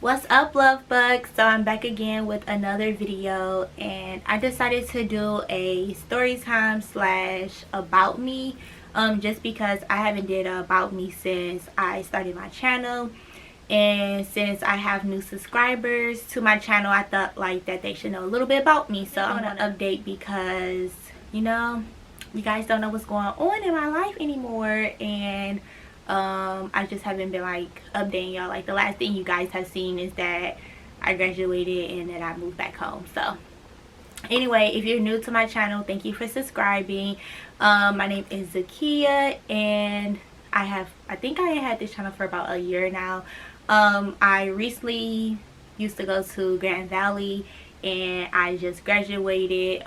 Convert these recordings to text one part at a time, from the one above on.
What's up, love bugs? So I'm back again with another video, and I decided to do a story time slash about me, just because I haven't did a about me since I started my channel. And since I have new subscribers to my channel, I thought like that they should know a little bit about me. So I'm gonna update because you guys don't know what's going on in my life anymore, and I just haven't been like updating y'all. Like the last thing you guys have seen is that I graduated and that I moved back home. So anyway, if you're new to my channel, thank you for subscribing. My name is Zakia, and I think I had this channel for about a year now. I recently used to go to Grand Valley, and I just graduated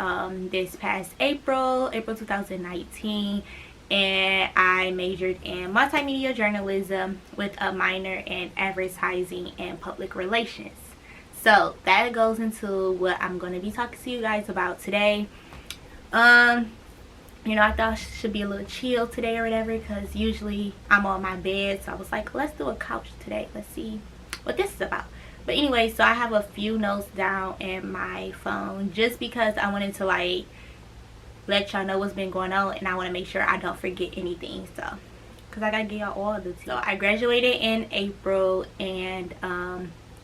this past April 2019, and I majored in multimedia journalism with a minor in advertising and public relations. So that goes into what I'm going to be talking to you guys about today. I thought it should be a little chill today or whatever, because usually I'm on my bed, so I was like, let's do a couch today. Let's see what this is about. But anyway, so I have a few notes down in my phone just because I wanted to like let y'all know what's been going on, and I want to make sure I don't forget anything. So because I gotta get y'all all of the tea. So I graduated in April, and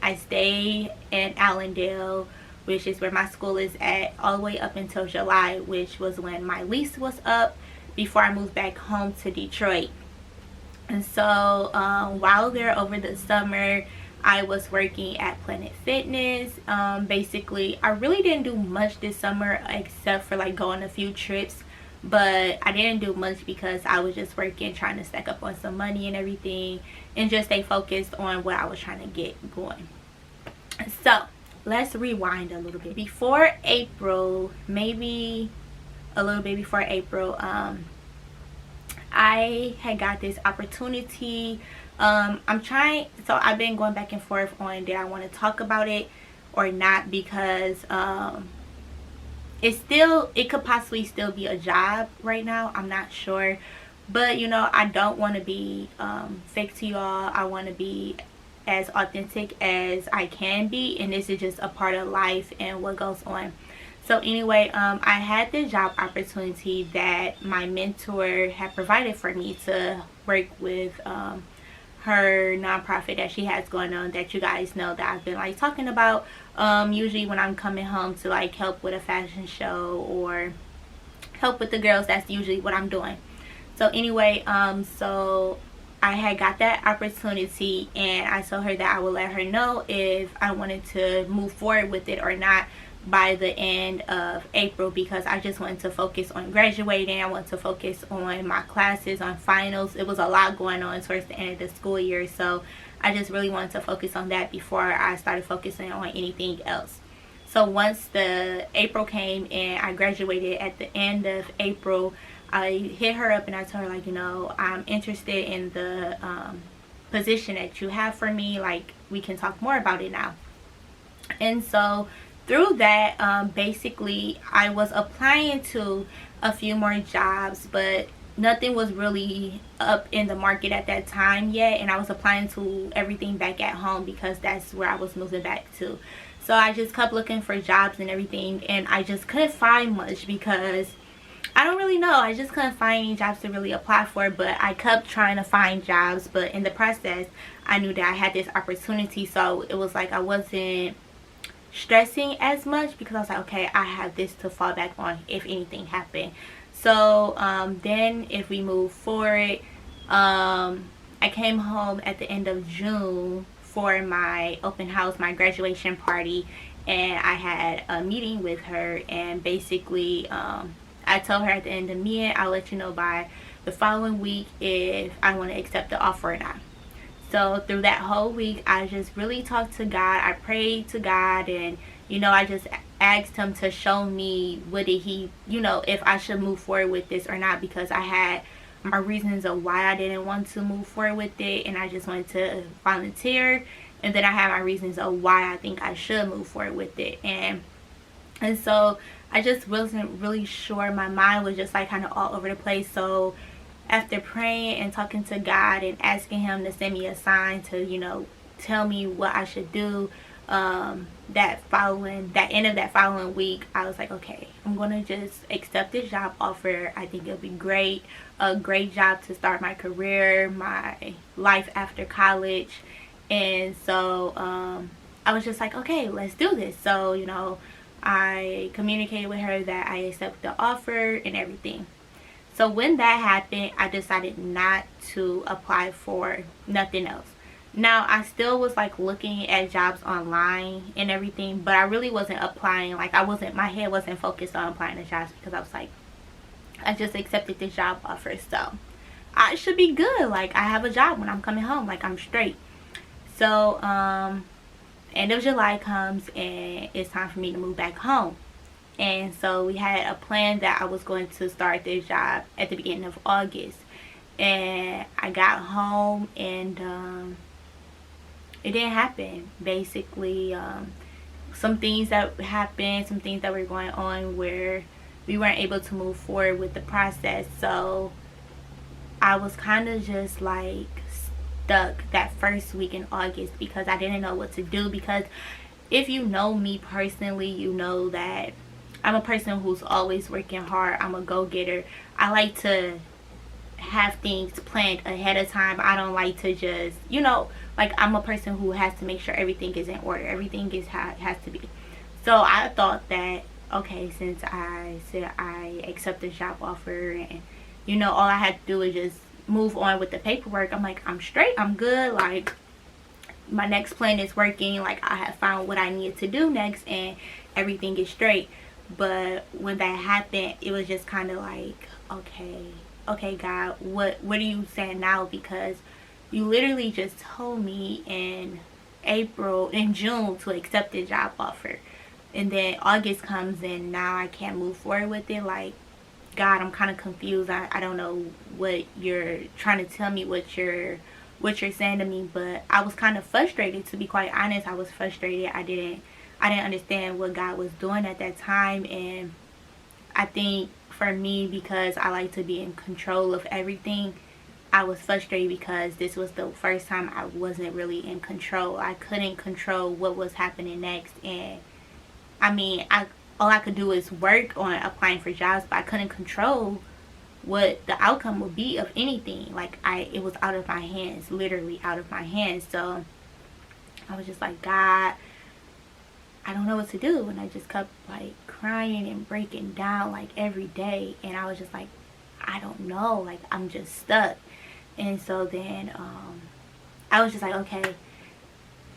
I stayed in Allendale, which is where my school is at, all the way up until July, which was when my lease was up before I moved back home to Detroit. And so while there over the summer, I was working at Planet Fitness. Basically, I really didn't do much this summer except for like going a few trips, but I didn't do much because I was just working, trying to stack up on some money and everything, and just stay focused on what I was trying to get going. So let's rewind a little bit. Before April, maybe a little bit before April, I had got this opportunity. I've been going back and forth on did I want to talk about it or not, because it could possibly still be a job right now. I'm not sure, but I don't want to be fake to y'all. I want to be as authentic as I can be, and this is just a part of life and what goes on. So anyway, I had this job opportunity that my mentor had provided for me to work with her nonprofit that she has going on, that you guys know that I've been like talking about. Usually when I'm coming home to like help with a fashion show or help with the girls, that's usually what I'm doing. So anyway, so I had got that opportunity, and I told her that I would let her know if I wanted to move forward with it or not by the end of April, because I just wanted to focus on graduating. I wanted to focus on my classes, on finals. It was a lot going on towards the end of the school year, so I just really wanted to focus on that before I started focusing on anything else. So once the April came and I graduated at the end of April, I hit her up and I told her like, I'm interested in the position that you have for me. Like, we can talk more about it now. And so through that, basically I was applying to a few more jobs, but nothing was really up in the market at that time yet, and I was applying to everything back at home because that's where I was moving back to. So I just kept looking for jobs and everything, and I just couldn't find much because I don't really know. I just couldn't find any jobs to really apply for, but I kept trying to find jobs. But in the process, I knew that I had this opportunity, so it was like I wasn't stressing as much because I was like, okay, I have this to fall back on if anything happened. So then if we move forward, I came home at the end of June for my open house, my graduation party, and I had a meeting with her, and basically I told her at the end of the meeting, I'll let you know by the following week if I want to accept the offer or not. So through that whole week, I just really talked to God. I prayed to God, and I just asked him to show me what did he, if I should move forward with this or not, because I had my reasons of why I didn't want to move forward with it, and I just wanted to volunteer, and then I had my reasons of why I think I should move forward with it. And so I just wasn't really sure. My mind was just like kind of all over the place. So after praying and talking to God and asking him to send me a sign to tell me what I should do, that end of that following week, I was like, okay, I'm gonna just accept this job offer. I think it'll be great, a great job to start my career, my life after college. And so I was just like, okay, let's do this. So, you know, I communicated with her that I accept the offer and everything. So when that happened, I decided not to apply for nothing else. Now, I still was like looking at jobs online and everything, but I really wasn't applying. Like, my head wasn't focused on applying to jobs, because I was like, I just accepted this job offer, so I should be good. Like, I have a job when I'm coming home, like, I'm straight. So end of July comes and it's time for me to move back home. And so we had a plan that I was going to start this job at the beginning of August. And I got home and it didn't happen. Basically, some things that happened, some things that were going on where we weren't able to move forward with the process. So I was kind of just like stuck that first week in August, because I didn't know what to do. Because if you know me personally, you know that I'm a person who's always working hard. I'm a go-getter. I like to have things planned ahead of time. I don't like to just, you know, like, I'm a person who has to make sure everything is in order. Everything is how it has to be. So I thought that, okay, since I said I accept the job offer and, you know, all I had to do is just move on with the paperwork, I'm like, I'm straight, I'm good. Like, my next plan is working. Like, I have found what I needed to do next and everything is straight. But when that happened, it was just kind of like, okay, God, what are you saying now? Because you literally just told me in June to accept the job offer, and then August comes and now I can't move forward with it. Like, God, I'm kind of confused. I don't know what you're trying to tell me, what you're saying to me. But I was kind of frustrated, to be quite honest. I was frustrated. I didn't understand what God was doing at that time. And I think for me, because I like to be in control of everything, I was frustrated because this was the first time I wasn't really in control. I couldn't control what was happening next. And I mean, all I could do is work on applying for jobs, but I couldn't control what the outcome would be of anything. Like, it was out of my hands, literally out of my hands. So I was just like, God, I don't know what to do. And I just kept like crying and breaking down like every day. And I was just like, I don't know, like, I'm just stuck. And so then I was just like, okay,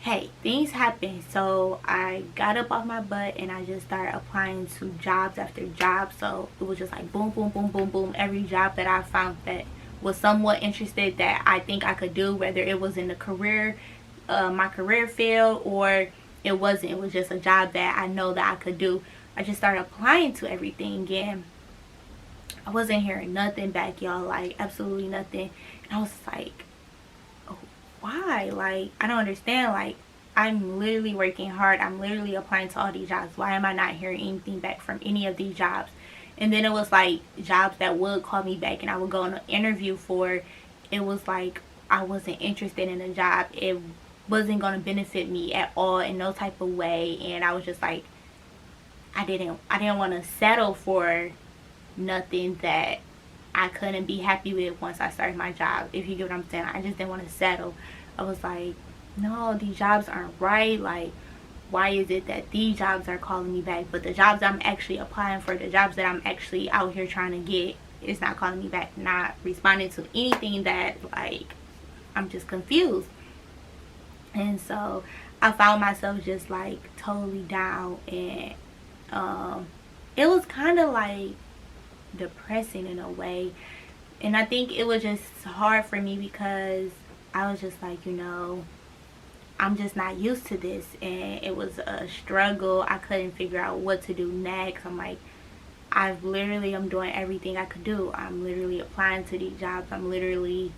hey, things happen. So I got up off my butt and I just started applying to jobs after job. So it was just like boom, boom, boom, boom, boom. Every job that I found that was somewhat interested, that I think I could do, whether it was in the career, my career field, or it wasn't. It was just a job that I know that I could do. I just started applying to everything again. I wasn't hearing nothing back, y'all. Like, absolutely nothing. And I was like, oh, why? Like, I don't understand. Like, I'm literally working hard. I'm literally applying to all these jobs. Why am I not hearing anything back from any of these jobs? And then it was like jobs that would call me back and I would go on an interview for. It was like I wasn't interested in a job. It wasn't going to benefit me at all in no type of way. And I was just like, I didn't want to settle for nothing that I couldn't be happy with once I started my job, if you get what I'm saying. I just didn't want to settle. I was like, no, these jobs aren't right. Like, why is it that these jobs are calling me back, but the jobs I'm actually applying for, the jobs that I'm actually out here trying to get, it's not calling me back, not responding to anything? That, like, I'm just confused. And so I found myself just like totally down, and it was kind of like depressing in a way. And I think it was just hard for me because I was just like, you know, I'm just not used to this, and it was a struggle. I couldn't figure out what to do next. I'm like, I'm doing everything I could do. I'm literally applying to these jobs. I'm literally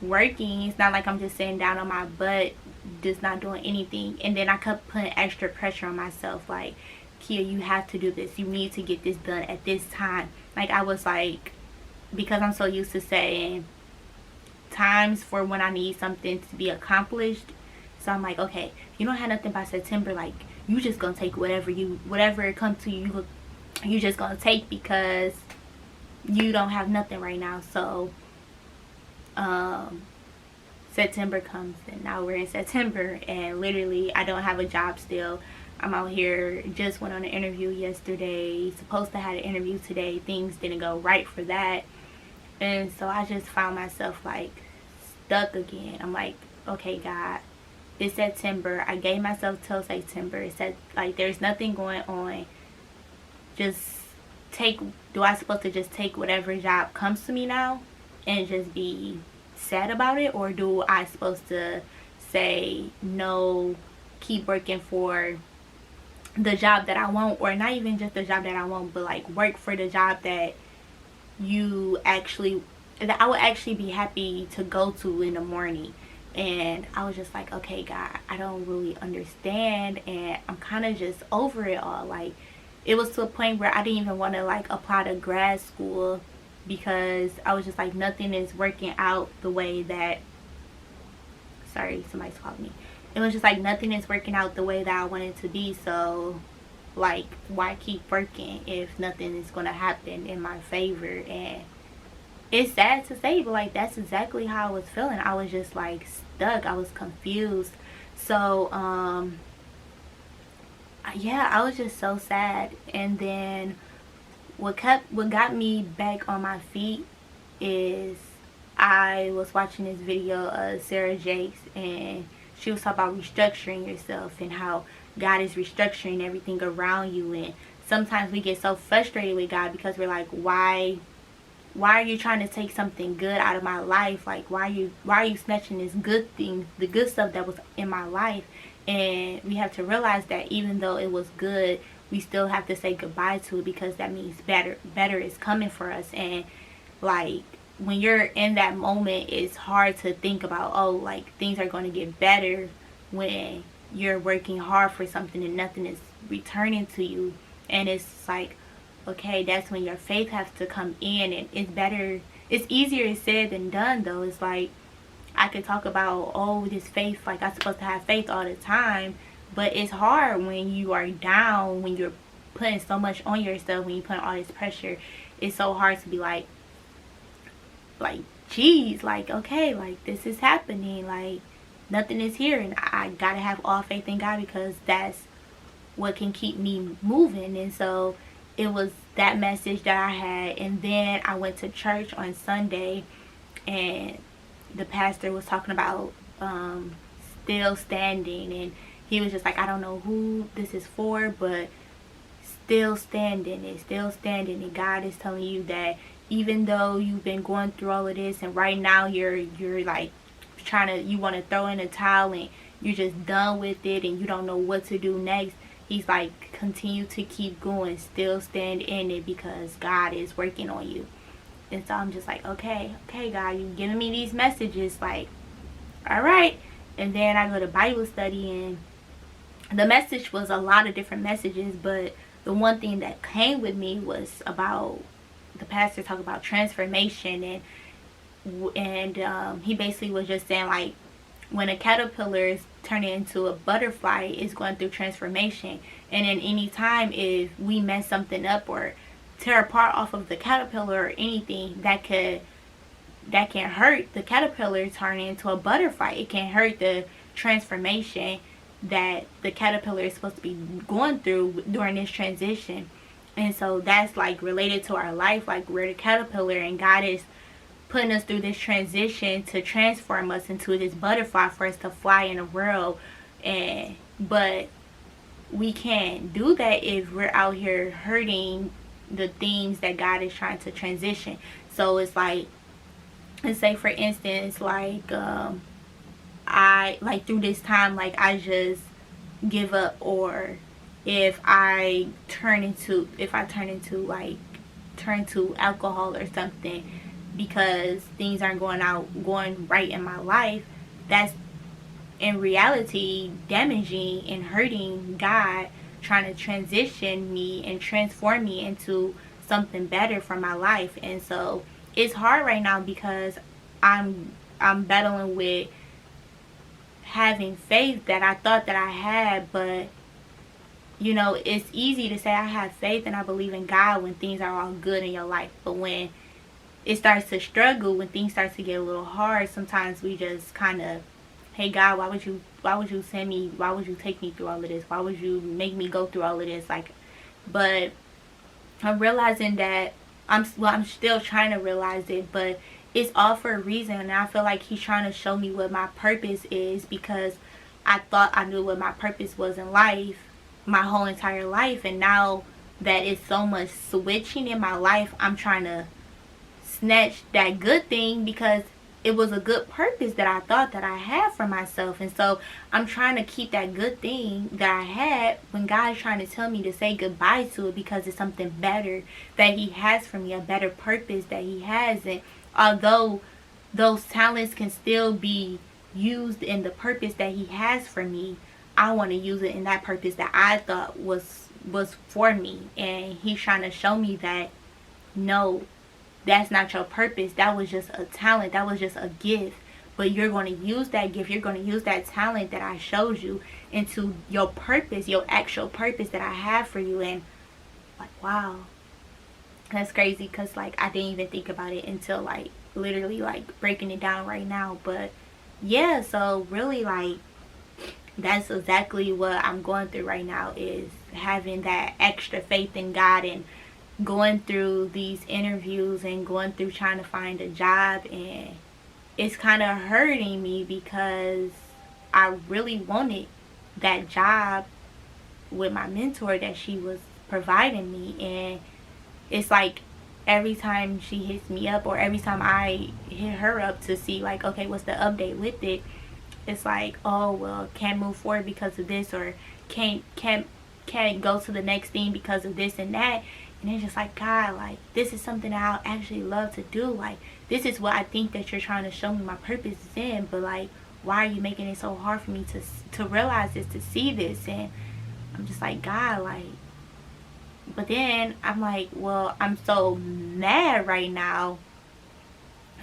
working. It's not like I'm just sitting down on my butt just not doing anything. And then I kept putting extra pressure on myself, like, Kia, you have to do this. You need to get this done at this time. Like, I was like, because I'm so used to saying times for when I need something to be accomplished, So I'm like, okay, if you don't have nothing by September, like, you just gonna take whatever it comes to you, you just gonna take, because you don't have nothing right now. So September comes, and now we're in September, and literally I don't have a job still. I'm out here, just went on an interview yesterday, supposed to have an interview today. Things didn't go right for that, and so I just found myself like stuck again. I'm like, okay, God, it's September. I gave myself till September. It said, like, there's nothing going on. Just do I supposed to just take whatever job comes to me now and just be sad about it, or do I supposed to say no, keep working for the job that I want, or not even just the job that I want, but like work for the job that I would actually be happy to go to in the morning. And I was just like, okay, God, I don't really understand, and I'm kind of just over it all. Like, it was to a point where I didn't even want to like apply to grad school, because I was just like, nothing is working out the way that, sorry, somebody's calling me. It was just like, nothing is working out the way that I want it to be. So like, why keep working if nothing is going to happen in my favor? And it's sad to say, but like, that's exactly how I was feeling. I was just like stuck. I was confused. So yeah, I was just so sad. And then what got me back on my feet is I was watching this video of Sarah Jakes, and she was talking about restructuring yourself and how God is restructuring everything around you. And sometimes we get so frustrated with God because we're like, why are you trying to take something good out of my life? Like, why are you snatching this good thing, the good stuff that was in my life? And we have to realize that even though it was good, we still have to say goodbye to it, because that means better is coming for us. And like, when you're in that moment, it's hard to think about, oh, like, things are going to get better when you're working hard for something and nothing is returning to you. And it's like, okay, that's when your faith has to come in. And it's easier said than done, though. It's like, I could talk about, oh, this faith, like, I'm supposed to have faith all the time, but it's hard when you are down, when you're putting so much on yourself, when you put all this pressure. It's so hard to be like, geez, like, okay, like, this is happening, like, nothing is here, and I gotta have all faith in God, because that's what can keep me moving. And so it was that message that I had. And then I went to church on Sunday, and the pastor was talking about still standing, and he was just like, I don't know who this is for, but still standing, and God is telling you that even though you've been going through all of this, and right now you're like you want to throw in a towel, and you're just done with it, and you don't know what to do next, he's like, continue to keep going, still stand in it, because God is working on you. And so I'm just like, okay, God, you giving me these messages, like, all right. And then I go to Bible study, and the message was a lot of different messages, but the one thing that came with me was about the pastor talking about transformation. And he basically was just saying, like, when a caterpillar is turning into a butterfly, it's going through transformation. And then any time if we mess something up or tear apart off of the caterpillar or anything, that can hurt the caterpillar turning into a butterfly. It can hurt the transformation that the caterpillar is supposed to be going through during this transition. And so that's like related to our life. Like, we're the caterpillar, and God is putting us through this transition to transform us into this butterfly for us to fly in the world. But we can't do that if we're out here hurting the things that God is trying to transition. So it's like, let's say for instance, like, I, like, through this time, like, I just give up, or if I turn to alcohol or something because things aren't going right in my life, that's in reality damaging and hurting God, trying to transition me and transform me into something better for my life. And so it's hard right now because I'm battling with having faith that I thought that I had. But you know, it's easy to say I have faith and I believe in God when things are all good in your life. But when it starts to struggle, when things start to get a little hard, sometimes we just kind of, hey God, why would you send me, why would you take me through all of this, why would you make me go through all of this? Like, but I'm realizing that I'm still trying to realize it, but it's all for a reason. And I feel like he's trying to show me what my purpose is, because I thought I knew what my purpose was in life my whole entire life, and now that it's so much switching in my life, I'm trying to snatch that good thing, because it was a good purpose that I thought that I had for myself. And so I'm trying to keep that good thing that I had when God's trying to tell me to say goodbye to it, because it's something better that he has for me, a better purpose that he has. And although those talents can still be used in the purpose that he has for me, I want to use it in that purpose that I thought was for me. And he's trying to show me that no, that's not your purpose. That was just a talent. That was just a gift. But you're going to use that gift, you're going to use that talent that I showed you into your purpose, your actual purpose that I have for you. And like, wow, that's crazy, because like I didn't even think about it until like literally like breaking it down right now. But yeah, so really like that's exactly what I'm going through right now, is having that extra faith in God, and going through these interviews and going through trying to find a job. And it's kind of hurting me, because I really wanted that job with my mentor that she was providing me. And it's like every time she hits me up, or every time I hit her up to see like, okay, what's the update with it, it's like, oh well, can't move forward because of this, or can't go to the next thing because of this and that. And it's just like, God, like this is something that I'll actually love to do. Like this is what I think that you're trying to show me my purpose is in, but like why are you making it so hard for me to realize this, to see this? And I'm just like, God, like, but then I'm like, well, I'm so mad right now.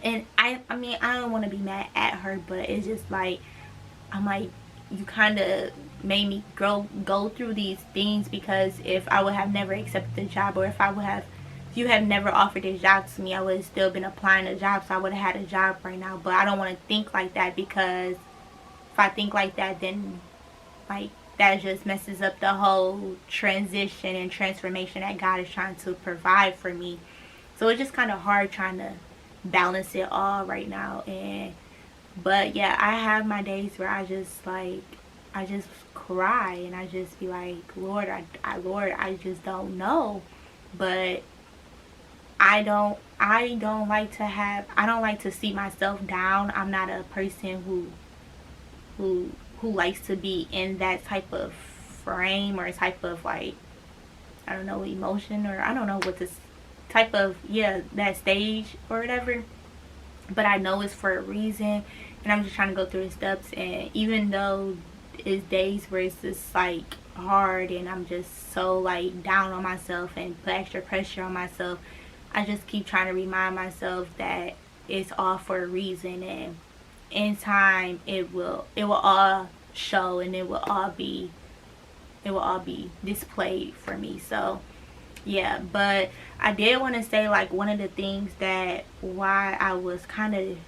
And I mean, I don't want to be mad at her, but it's just like, I'm like, you kind of made me go through these things, because if I would have never accepted the job, or if you have never offered this job to me, I would have still been applying to jobs, so I would have had a job right now. But I don't want to think like that, because if I think like that, then like that just messes up the whole transition and transformation that God is trying to provide for me. So it's just kind of hard trying to balance it all right now. But yeah, I have my days where I just cry, and I just be like, Lord, I just don't know. But I don't like to see myself down. I'm not a person who likes to be in that type of frame, or type of like, I don't know, emotion, or I don't know what this type of, yeah, that stage or whatever. But I know it's for a reason, and I'm just trying to go through the steps. And even though it's days where it's just like hard, and I'm just so like down on myself and put extra pressure on myself, I just keep trying to remind myself that it's all for a reason, and in time it will all show, and it will all be displayed for me. So yeah, but I did want to say, like, one of the things that why I was kind of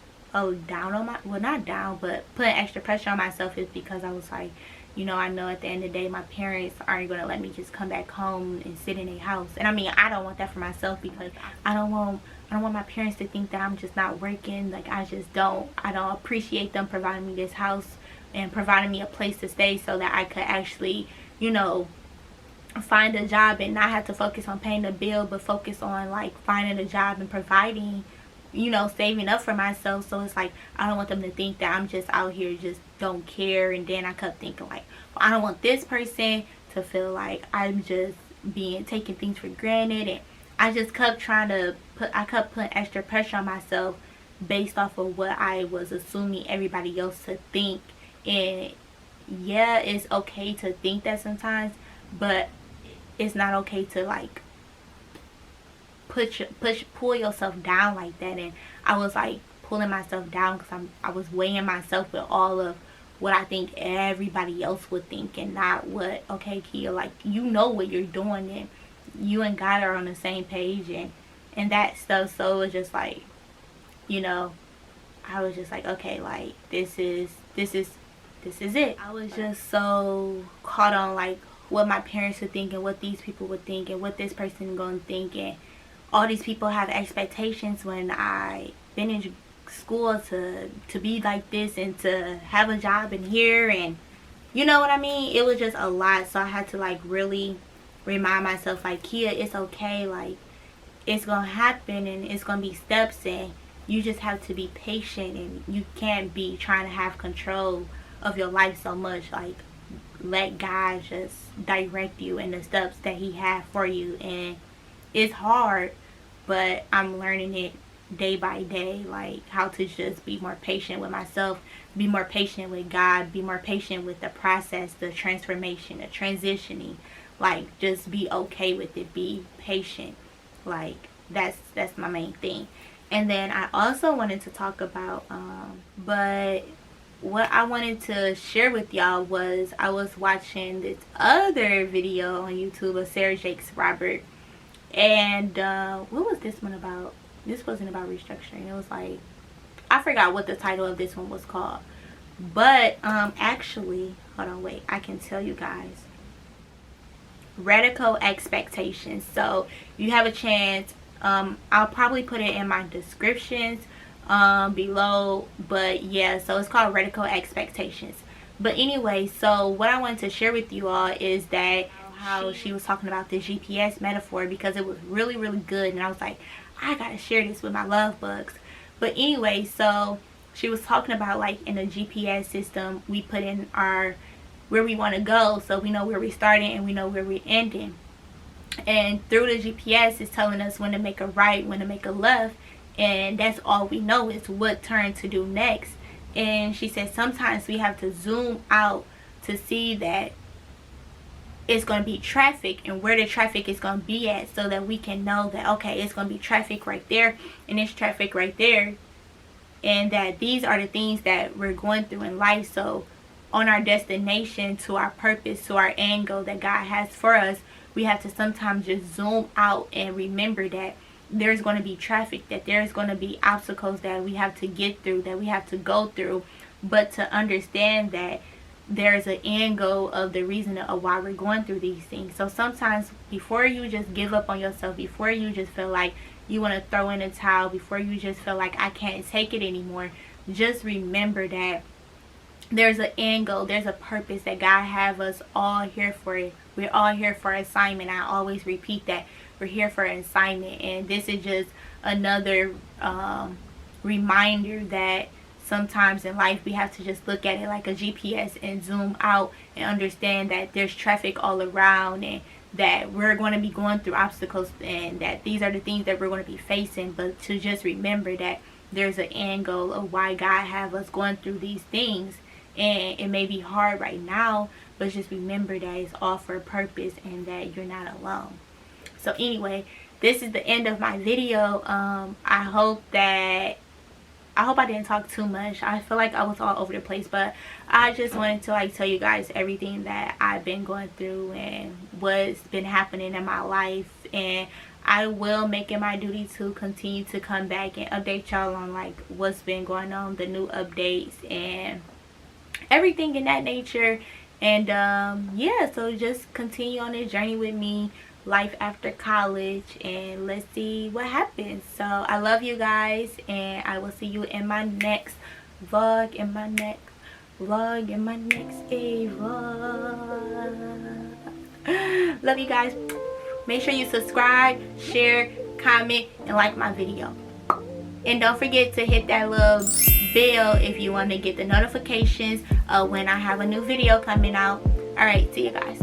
down on well, not down, but putting extra pressure on myself, is because I was like, you know, I know at the end of the day my parents aren't going to let me just come back home and sit in a house. And I mean, I don't want that for myself, because I don't want my parents to think that I'm just not working. Like I don't appreciate them providing me this house and providing me a place to stay, so that I could actually, you know, find a job and not have to focus on paying the bill, but focus on like finding a job and providing, you know, saving up for myself. So it's like, I don't want them to think that I'm just out here just don't care. And then I kept thinking like, well, I don't want this person to feel like I'm just taking things for granted. And I just kept putting extra pressure on myself based off of what I was assuming everybody else to think. And yeah, it's okay to think that sometimes, but it's not okay to like pull yourself down like that. And I was like pulling myself down, because I was weighing myself with all of what I think everybody else would think, and not what, okay, Kia, like, you know what you're doing, and you and God are on the same page, and that stuff. So it was just like, you know, I was just like, okay, like, this is it. I was just so caught on like what my parents would think, and what these people would think, and what this person gonna think, and all these people have expectations when I finished school to be like this, and to have a job in here, and you know what I mean. It was just a lot. So I had to like really remind myself, like, Kia, it's okay, like, it's gonna happen, and it's gonna be steps, and you just have to be patient, and you can't be trying to have control of your life so much. Like, let God just direct you in the steps that he had for you. And it's hard, but I'm learning it day by day, like how to just be more patient with myself, be more patient with God, be more patient with the process, the transformation, the transitioning. Like, just be okay with it, be patient. Like, that's my main thing. And then I also wanted to talk about but what I wanted to share with y'all was, I was watching this other video on YouTube of Sarah Jakes Robert, and what was this one about? This wasn't about restructuring. It was like, I forgot what the title of this one was called. But actually, hold on, wait, I can tell you guys. Radical expectations. So if you have a chance, I'll probably put it in my descriptions below, but yeah, so it's called Radical Expectations. But anyway, so what I wanted to share with you all is that how she was talking about the GPS metaphor, because it was really good, and I was like, I gotta share this with my love bugs. But anyway, so she was talking about, like, in the GPS system, we put in our where we want to go, so we know where we're starting and we know where we're ending. And through the GPS, it's telling us when to make a right, when to make a left, and that's all we know, is what turn to do next. And she said sometimes we have to zoom out to see that it's going to be traffic, and where the traffic is going to be at, so that we can know that, okay, it's going to be traffic right there, and it's traffic right there, and that these are the things that we're going through in life. So on our destination, to our purpose, to our end goal that God has for us, we have to sometimes just zoom out and remember that there's going to be traffic, that there's going to be obstacles that we have to get through, that we have to go through, but to understand that there's an end goal of the reason of why we're going through these things. So sometimes, before you just give up on yourself, before you just feel like you want to throw in a towel, before you just feel like I can't take it anymore, just remember that there's an end goal, there's a purpose, that God have us all here for it. We're all here for assignment. I always repeat that. We're here for an assignment, and this is just another reminder that sometimes in life we have to just look at it like a GPS and zoom out and understand that there's traffic all around, and that we're going to be going through obstacles, and that these are the things that we're going to be facing. But to just remember that there's an end goal of why God have us going through these things. And it may be hard right now, but just remember that it's all for a purpose, and that you're not alone. So anyway, this is the end of my video. I hope I didn't talk too much. I feel like I was all over the place, but I just wanted to, like, tell you guys everything that I've been going through and what's been happening in my life. And I will make it my duty to continue to come back and update y'all on, like, what's been going on, the new updates and everything in that nature. And yeah, so just continue on this journey with me, life after college, and let's see what happens. So I love you guys, and I will see you in my next vlog, in my next vlog, in my next vlog. Love you guys. Make sure you subscribe, share, comment, and like my video. And don't forget to hit that little bell if you want to get the notifications when I have a new video coming out. Alright, see you guys.